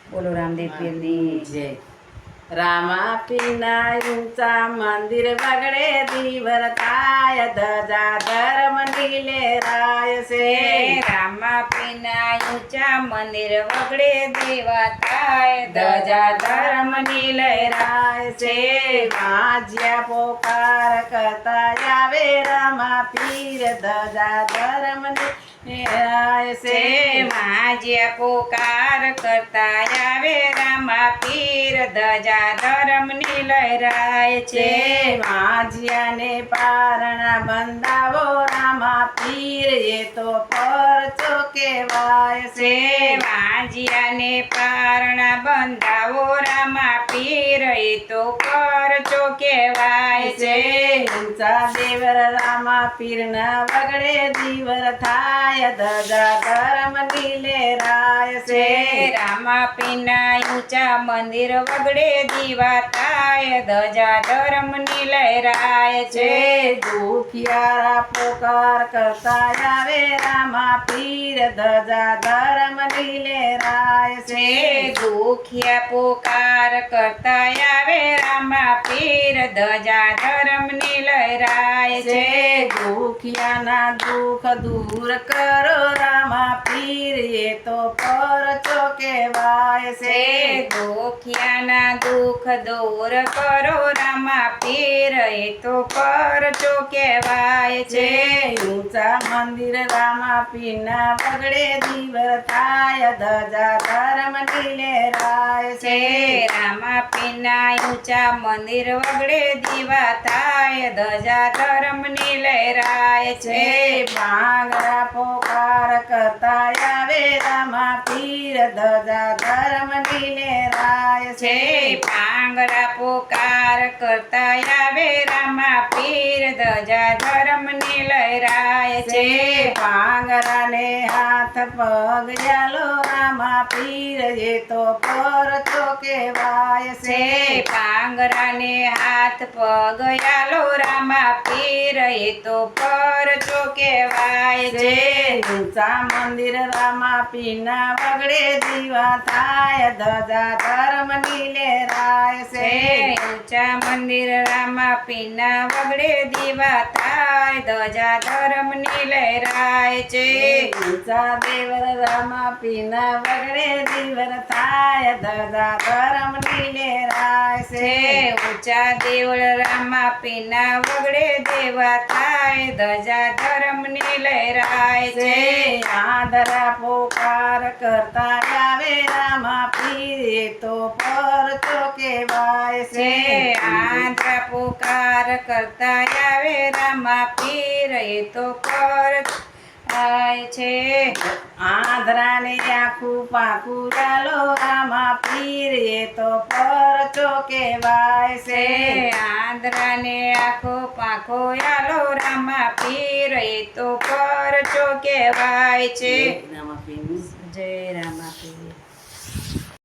બોલો રામદેવ પીરની જય રામા પીના ઊંચા મંદિર બગડે દીવર થાય ધજા ધર્મ નીલે રાય છે રામા પીના ઊંચા મંદિર વગડે દેવા થાય ધજા ધર્મ લહેરાય છે માજ્યા પોકાર કરતા આવે રામા પીર ધજા ધર્મ લહેરાય છે માજ્યા પોકાર કરતા આવે રામા પીર ધજા ધર્મ લહેરાય છે માજિયાને પારણા બંધાવો રામા પીર એ તો પરચો કહેવાય છે માજિયાને પારણા બંધાવો રામા પીર એ તો પરચો કહેવાય છે ઊંચા દેવર રામા પીરના વગડે દીવર થાય ધજા ધર્મ લહેરાય છે રામા પીરના ઊંચા મંદિર વગડે દીવા થાય ધજા ધર્મ લહેરાય છે દુખિયારા પોકાર કરતા આવે રામા પીર ધજા ધર્મ લહેરાય છે દુખિયા પોકાર કરતા આવે રામા પીર ધજા ધર્મ લહેરાય છે દુખિયાના દુઃખ દૂર કરો રામા પીર એ તો પરચો કહેવાય છે દુખિયાના દુઃખ દૂર કરો રામા પીર એ તો પરચો કહેવાય છે ઊંચા મંદિર રામા પીરના વગડે દીવર થાય ધજા ધર્મ લહેરાય છે રામા પીરના ઊંચા મંદિર વગડે દીવા થાય ધજા ધર્મ લહેરાય છે ભાંગરા પોકાર કરતા આવે રામા પીર ધજા ધર્મ લહેરાય છે ભાંગરા પોકાર કરતા આવે રામા પીર ધજા ધર્મ લહેરાય છે ભાંગરાને હાથ પગ જાલો રામા પીર એ તો પરચો કહેવાય છે ભાંગરાને હાથ પગ આલો રામા પીર એ તો પરચો કહેવાય છે ઊંચા મંદિર રામા પીરના વગડે દીવા થાય ધજા ધર્મ લહેરાય છે ઊંચા મંદિર રામા પીરના વગડે દીવા થાય ધજા ધર્મ લહેરાય છે ઊંચા દેવર રામા પીના વગડે દીવર થાય ધજા ધર્મ લહેરાય છે ઊંચા દેવળ રામા પીના વગડે દેવા થાય ધજા ધર્મ લહેરાય છે આદરા પોકાર કરતા આવે રામા પીર એ તો પરચો કહેવાય છે આંધ્ર પોકાર કરતા આવે રામા પીર એ તો પરચો છે આંધ્રાને આખું પાકું ચાલો રામા પીર એ તો પરચો કહેવાય છે આંધ્રાને આખો પાંખો આલો રામા પીર એ તો પરચો કહેવાય છે રામા પીર જય રામા પીર.